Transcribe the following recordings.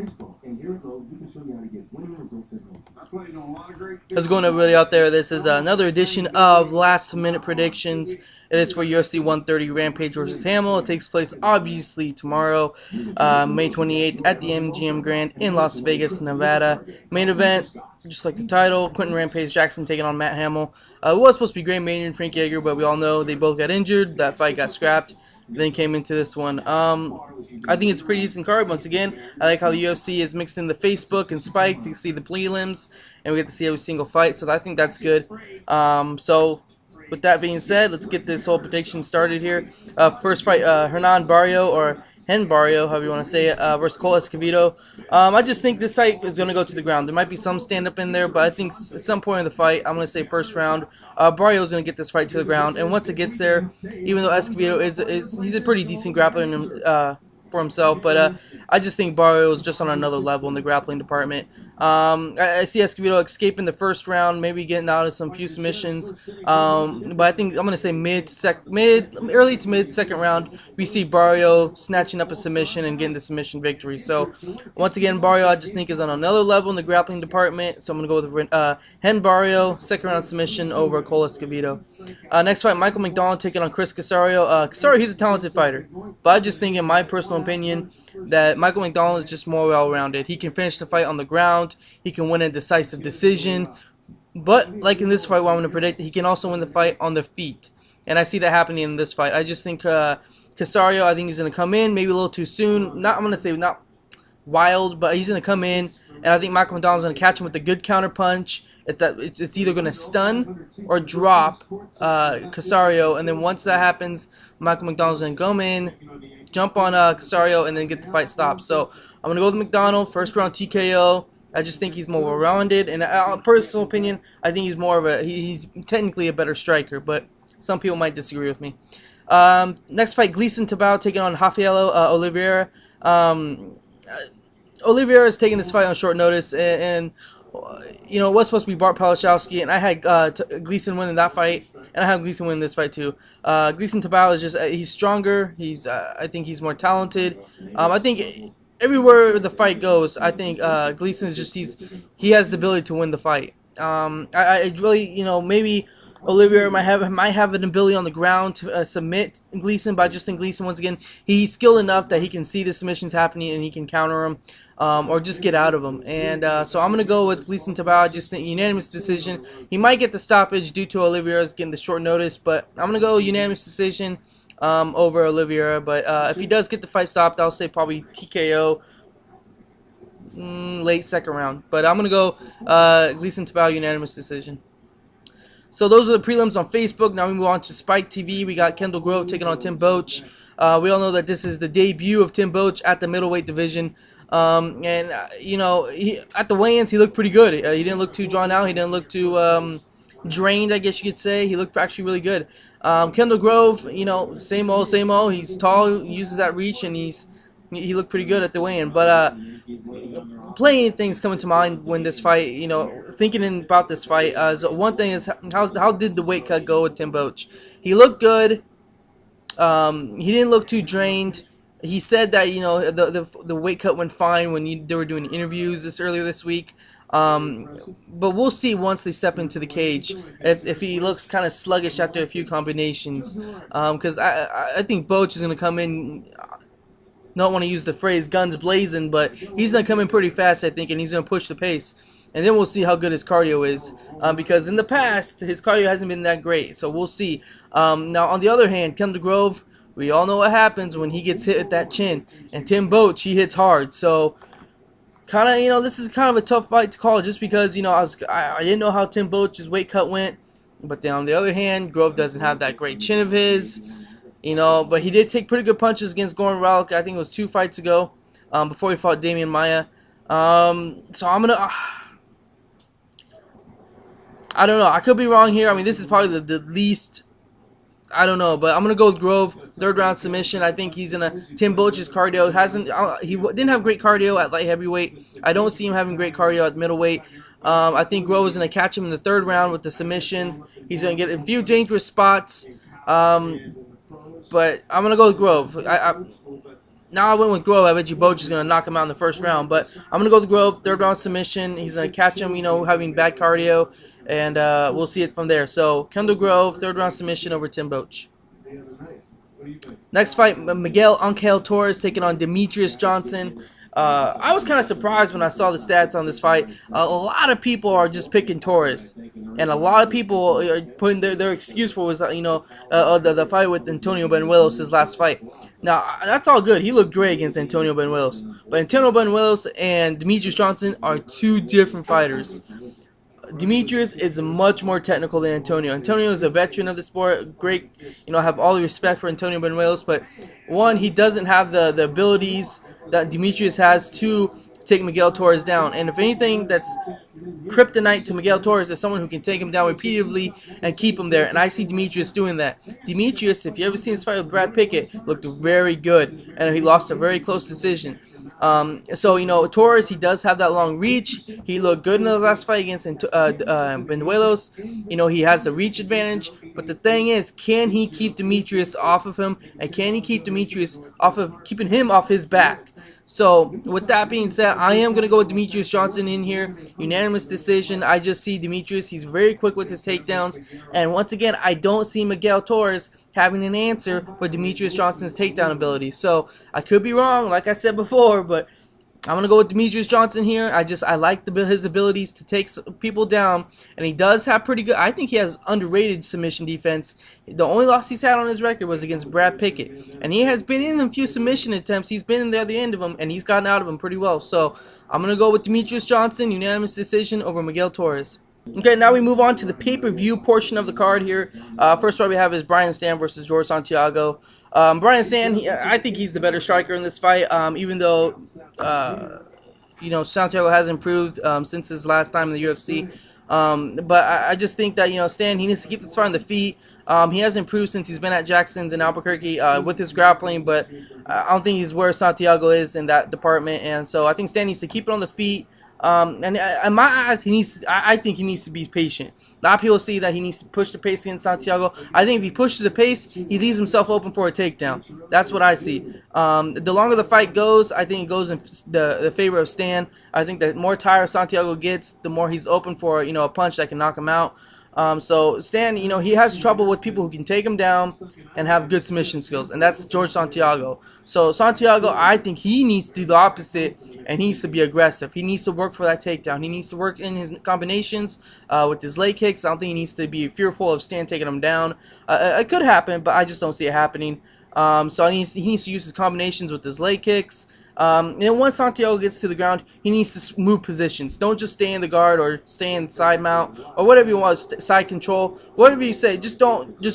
How's it going, everybody out there? This is another edition of Last Minute Predictions. It is for UFC 130 Rampage versus Hamill. It takes place, obviously, tomorrow, May 28th at the MGM Grand in Las Vegas, Nevada. Main event, just like the title, Quinton Rampage Jackson taking on Matt Hamill. It was supposed to be Gray Maynard and Frank Yeager, but we all know they both got injured. That fight got scrapped. Then came into this one. I think it's a pretty decent card. Once again, I like how the UFC is mixed in the Facebook and Spike to see the prelims, and we get to see every single fight. So I think that's good. So with that being said, let's get this whole prediction started here. First fight, Renan Barao or Hen Barao, however you want to say it, versus Cole Escovedo. I just think this fight is going to go to the ground. There might be some stand-up in there, but I think at some point in the fight, I'm going to say first round, Barao is going to get this fight to the ground. And once it gets there, even though Escovedo he's a pretty decent grappler for himself, but I just think Barao is just on another level in the grappling department. I see Escovedo escaping the first round, maybe getting out of some few submissions, but I think I'm going to say early to mid second round, we see Barao snatching up a submission and getting the submission victory. So once again, Barao I just think is on another level in the grappling department, so I'm going to go with Hen Barao, second round submission over Cole Escovedo. Next fight, Michael McDonald taking on Chris Casario. Casario, he's a talented fighter, but I just think, in my personal opinion, that Michael McDonald is just more well-rounded. He can finish the fight on the ground. He can win a decisive decision. But, like in this fight, what I'm going to predict, he can also win the fight on the feet. And I see that happening in this fight. I just think Casario, I think he's going to come in maybe a little too soon. I'm going to say not wild, but he's going to come in. And I think Michael McDonald's going to catch him with a good counter punch. It's either going to stun or drop Casario. And then once that happens, Michael McDonald's going to come in, jump on Casario, and then get the fight stopped. So I'm going to go with McDonald, first round TKO. I just think he's more well-rounded. And personal opinion, I think he's technically a better striker. But some people might disagree with me. Next fight, Gleison Tibau taking on Rafello Olivera. Olivera is taking this fight on short notice, and you know, it was supposed to be Bart Palashowski, and I had Gleison winning that fight, and I have Gleison winning this fight too. Gleison Tibau is just he's stronger. I think he's more talented. I think everywhere the fight goes, I think Gleison is just he has the ability to win the fight. I really, you know, maybe Olivera might have an ability on the ground to submit Gleison, but I just think Gleison, once again, he's skilled enough that he can see the submissions happening and he can counter them or just get out of them. And so I'm going to go with Gleison Tibau. I just think unanimous decision. He might get the stoppage due to Olivera's getting the short notice, but I'm going to go unanimous decision over Olivera. But if he does get the fight stopped, I'll say probably TKO. Late second round. But I'm going to go Gleison Tibau unanimous decision. So those are the prelims on Facebook. Now we move on to Spike TV. We got Kendall Grove taking on Tim Boetsch. We all know that this is the debut of Tim Boetsch at the middleweight division. You know, at the weigh-ins, he looked pretty good. He didn't look too drawn out. He didn't look too drained, I guess you could say. He looked actually really good. Kendall Grove, you know, same old, same old. He's tall, uses that reach, and he looked pretty good at the weigh-in. But plenty of things coming to mind when this fight, you know, thinking about this fight. One thing is, how did the weight cut go with Tim Boetsch? He looked good. He didn't look too drained. He said that, you know, the weight cut went fine when they were doing interviews earlier this week. But we'll see once they step into the cage if he looks kind of sluggish after a few combinations. Because I think Boetsch is going to come in. Don't want to use the phrase guns blazing, but he's going to come in pretty fast, I think, and he's going to push the pace. And then we'll see how good his cardio is, because in the past, his cardio hasn't been that great. So we'll see. Now, on the other hand, Kendall Grove, we all know what happens when he gets hit at that chin. And Tim Boetsch, he hits hard. So, kind of, you know, this is kind of a tough fight to call just because, you know, I didn't know how Tim Boetsch's weight cut went. But then on the other hand, Grove doesn't have that great chin of his. You know, but he did take pretty good punches against Goran Ralk. I think it was 2 fights ago, before he fought Damian Maia. So I'm gonna, I don't know. I could be wrong here. I mean, this is probably the least. I don't know, but I'm gonna go with Grove, third round submission. I think he's gonna. Tim Boetsch's cardio he didn't have great cardio at light heavyweight. I don't see him having great cardio at middleweight. I think Grove is gonna catch him in the third round with the submission. He's gonna get a few dangerous spots. But I'm going to go with Grove. Now I went with Grove. I bet you Boetsch is going to knock him out in the first round. But I'm going to go with Grove, third round submission. He's going to catch him, having bad cardio. And we'll see it from there. So Kendall Grove, third round submission over Tim Boetsch. Next fight, Miguel Torres taking on Demetrious Johnson. I was kind of surprised when I saw the stats on this fight. A lot of people are just picking Torres, and a lot of people are putting their excuse for was the fight with Antonio Benuelos, his last fight. Now that's all good. He looked great against Antonio Benuelos, but Antonio Benuelos and Demetrious Johnson are two different fighters. Demetrious is much more technical than Antonio. Antonio is a veteran of the sport. Great, I have all the respect for Antonio Benuelos, but one, he doesn't have the abilities that Demetrious has to take Miguel Torres down. And if anything, that's kryptonite to Miguel Torres is someone who can take him down repeatedly and keep him there. And I see Demetrious doing that. Demetrious, if you ever seen his fight with Brad Pickett, looked very good, and he lost a very close decision. Torres, he does have that long reach. He looked good in his last fight against Benuelos. He has the reach advantage. But the thing is, can he keep Demetrious off of him? And can he keep Demetrious keeping him off his back? So, with that being said, I am going to go with Demetrious Johnson in here. Unanimous decision. I just see Demetrious. He's very quick with his takedowns. And once again, I don't see Miguel Torres having an answer for Demetrious Johnson's takedown ability. So, I could be wrong, like I said before, but I'm going to go with Demetrious Johnson here. I like his abilities to take people down, and he does have pretty good, I think he has underrated submission defense. The only loss he's had on his record was against Brad Pickett, and he has been in a few submission attempts. He's been in there at the end of them, and he's gotten out of them pretty well. So I'm going to go with Demetrious Johnson, unanimous decision over Miguel Torres. Okay, now we move on to the pay-per-view portion of the card here. First one we have is Stann versus Jorge Santiago. Stann, I think he's the better striker in this fight, even though, Santiago has improved since his last time in the UFC. But I just think that, Stann, he needs to keep this fight on the feet. He has improved since he's been at Jackson's in Albuquerque with his grappling, but I don't think he's where Santiago is in that department. And so I think Stann needs to keep it on the feet. And in my eyes, I think he needs to be patient. A lot of people see that he needs to push the pace against Santiago. I think if he pushes the pace, he leaves himself open for a takedown. That's what I see. The longer the fight goes, I think it goes in the favor of Stann. I think the more tired Santiago gets, the more he's open for a punch that can knock him out. So Stann, he has trouble with people who can take him down and have good submission skills, and that's Jorge Santiago. So Santiago, I think he needs to do the opposite, and he needs to be aggressive. He needs to work for that takedown. He needs to work in his combinations with his leg kicks. I don't think he needs to be fearful of Stann taking him down. It could happen, but I just don't see it happening. So he needs to use his combinations with his leg kicks. And once Santiago gets to the ground, he needs to move positions. Don't just stay in the guard or stay in side mount or whatever you want, side control, whatever you say. Just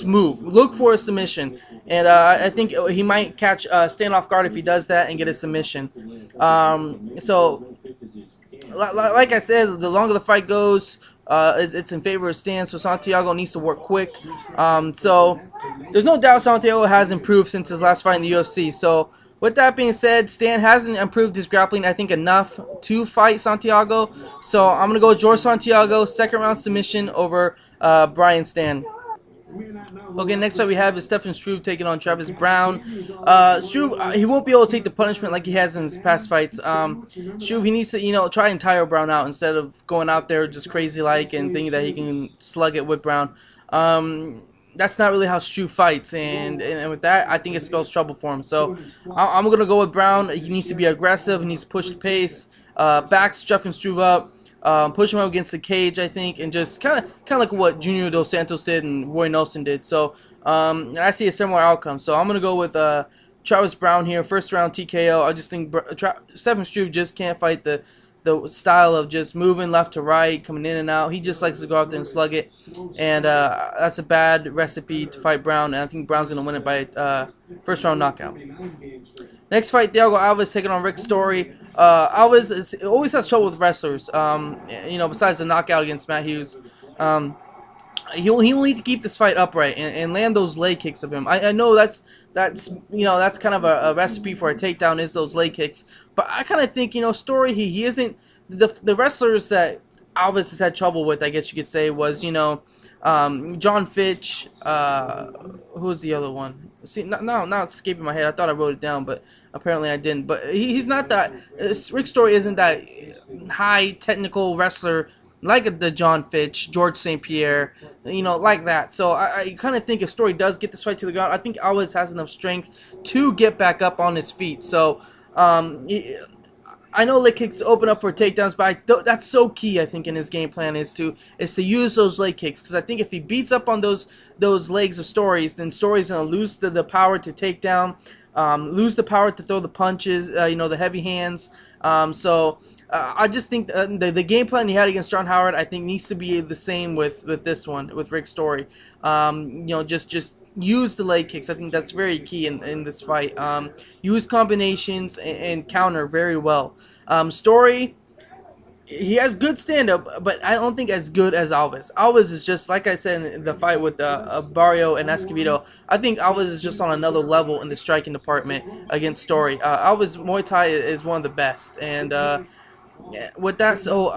move. Look for a submission, and I think he might catch Stann off guard if he does that and get a submission. So, like I said, the longer the fight goes, it's in favor of Stann, so Santiago needs to work quick. So there's no doubt Santiago has improved since his last fight in the UFC. So with that being said, Stann hasn't improved his grappling, I think, enough to fight Santiago. So I'm going to go with Jorge Santiago, second round submission over Stann. Okay, next fight we have is Stefan Struve taking on Travis Browne. Struve, he won't be able to take the punishment like he has in his past fights. Struve, he needs to, try and tire Browne out instead of going out there just crazy-like and thinking that he can slug it with Browne. That's not really how Struve fights, and with that, I think it spells trouble for him. So I'm going to go with Browne. He needs to be aggressive. He needs to push the pace, back Stefan Struve up, push him up against the cage, I think, and just kind of like what Junior Dos Santos did and Roy Nelson did. So I see a similar outcome. So I'm going to go with Travis Browne here, first round TKO. I just think Stefan Struve just can't fight the style of just moving left to right, coming in and out. He just likes to go out there and slug it, and that's a bad recipe to fight Browne, and I think Browne's going to win it by first round knockout. Next fight, Thiago Alves taking on Rick Story. Alves always has trouble with wrestlers, besides the knockout against Matt Hughes. He'll need to keep this fight upright and land those leg kicks of him. I know that's kind of a recipe for a takedown is those leg kicks. But I kind of think Story he isn't the wrestlers that Alves has had trouble with. I guess you could say was John Fitch. Who's the other one? See, now it's escaping my head. I thought I wrote it down, but apparently I didn't. But he's not that. Rick Story isn't that high technical wrestler like the John Fitch, George St. Pierre, like that. So I kind of think if Story does get this fight to the ground, I think Alves has enough strength to get back up on his feet. So I know leg kicks open up for takedowns, but that's so key. I think in his game plan is to use those leg kicks, because I think if he beats up on those legs of Stories, then Story's gonna lose the power to take down, lose the power to throw the punches, the heavy hands. I just think the game plan he had against John Howard, I think, needs to be the same with this one, with Rick Story. Just use the leg kicks. I think that's very key in this fight. Use combinations and counter very well. Story, he has good stand-up, but I don't think as good as Alves. Alves is just, like I said in the fight with Barao and Escovedo, I think Alves is just on another level in the striking department against Story. Alves Muay Thai is one of the best, and with that, so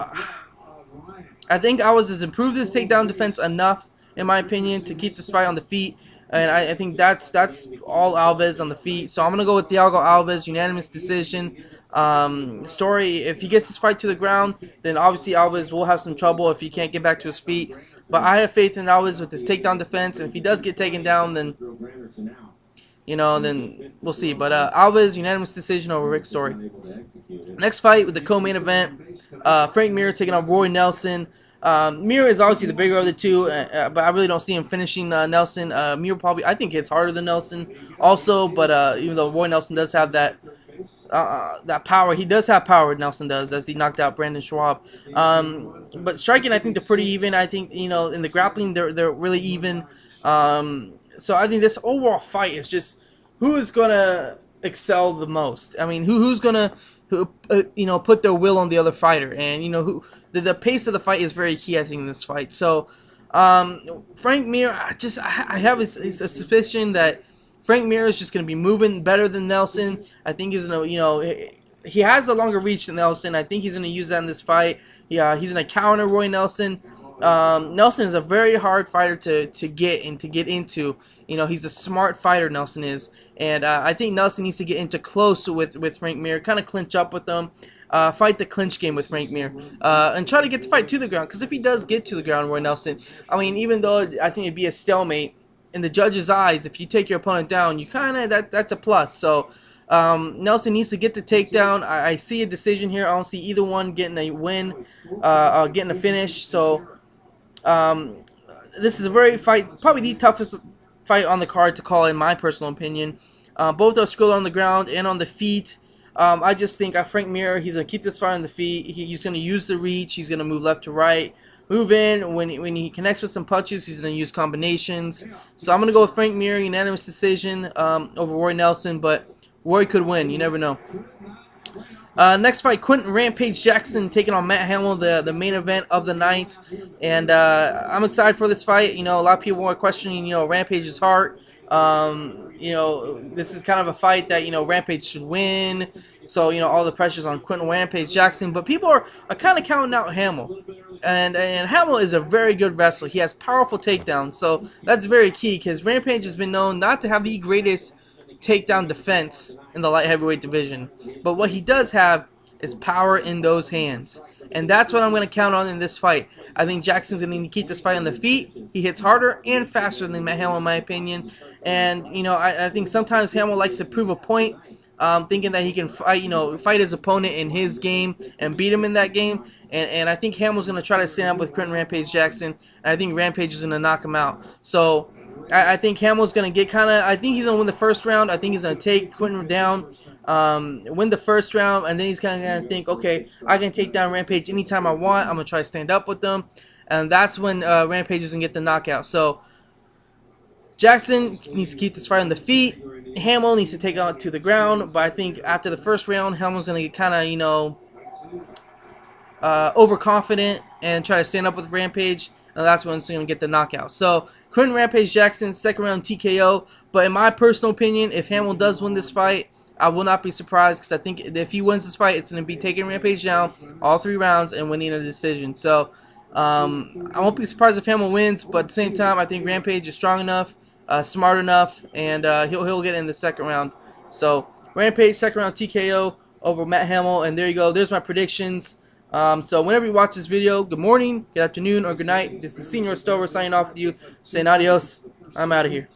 I think Alves has improved his takedown defense enough, in my opinion, to keep this fight on the feet. And I think that's all Alves on the feet. So I'm going to go with Thiago Alves, unanimous decision. Story, if he gets this fight to the ground, then obviously Alves will have some trouble if he can't get back to his feet. But I have faith in Alves with his takedown defense. And if he does get taken down, then, then we'll see. But Alves, unanimous decision over Rick Story. Next fight with the co-main event, Frank Mir taking on Roy Nelson. Mir is obviously the bigger of the two, but I really don't see him finishing Nelson. Mir probably, I think, hits harder than Nelson also, but even though Roy Nelson does have that power, he does have power, Nelson does, as he knocked out Brandon Schwab. But striking, I think they're pretty even. I think, in the grappling, they're really even. So I think this overall fight is just who is going to excel the most. I mean, who's going to put their will on the other fighter, and the pace of the fight is very key, I think, in this fight. So Frank Mir, I have a suspicion that Frank Mir is just going to be moving better than Nelson. I think he's going to, he has a longer reach than Nelson. I think he's going to use that in this fight. Yeah, he's going to counter Roy Nelson. Nelson is a very hard fighter to get and to get into. He's a smart fighter, Nelson is. And I think Nelson needs to get into close with Frank Mir, kind of clinch up with him, fight the clinch game with Frank Mir, and try to get the fight to the ground. Because if he does get to the ground, Roy Nelson, I mean, even though I think it'd be a stalemate, in the judge's eyes, if you take your opponent down, you kind of, that's a plus. So Nelson needs to get the takedown. I see a decision here. I don't see either one getting a win, getting a finish. So this is a probably the toughest fight on the card to call, in my personal opinion. Both are skilled on the ground and on the feet. I just think Frank Mir, he's going to keep this fight on the feet. He's going to use the reach. He's going to move left to right. Move in. When he connects with some punches, he's going to use combinations. So I'm going to go with Frank Mir, unanimous decision over Roy Nelson. But Roy could win. You never know. Next fight, Quinton Rampage Jackson taking on Matt Hamill, the main event of the night. And I'm excited for this fight. A lot of people are questioning, Rampage's heart. This is kind of a fight that, Rampage should win. So, all the pressure's on Quinton Rampage Jackson. But people are kind of counting out Hamill. And Hamill is a very good wrestler. He has powerful takedowns. So that's very key, because Rampage has been known not to have the greatest takedown defense in the light heavyweight division. But what he does have is power in those hands. And that's what I'm going to count on in this fight. I think Jackson's going to need to keep this fight on the feet. He hits harder and faster than Matt Hamill, in my opinion. And, I think sometimes Hamill likes to prove a point, thinking that he can fight his opponent in his game and beat him in that game. And I think Hamill's going to try to stand up with Quinton Rampage Jackson. And I think Rampage is going to knock him out. So I think Hamill's going to get I think he's going to win the first round. I think he's going to take Quinton down, win the first round, and then he's kind of going to think, okay, I can take down Rampage anytime I want. I'm going to try to stand up with them. And that's when Rampage is going to get the knockout. So Jackson needs to keep this fight on the feet. Hamill needs to take it to the ground. But I think after the first round, Hamill's going to get kind of, overconfident and try to stand up with Rampage. And that's when it's going to get the knockout. So, Quinton Rampage Jackson, second round TKO. But in my personal opinion, if Hamill does win this fight, I will not be surprised, because I think if he wins this fight, it's going to be taking Rampage down all 3 rounds and winning a decision. So, I won't be surprised if Hamill wins, but at the same time, I think Rampage is strong enough smart enough, and he'll get in the second round. So Rampage second round TKO over Matt Hamill, and there you go. There's my predictions. So whenever you watch this video, good morning, good afternoon, or good night. This is Senior Stover signing off with you, saying adios. I'm out of here.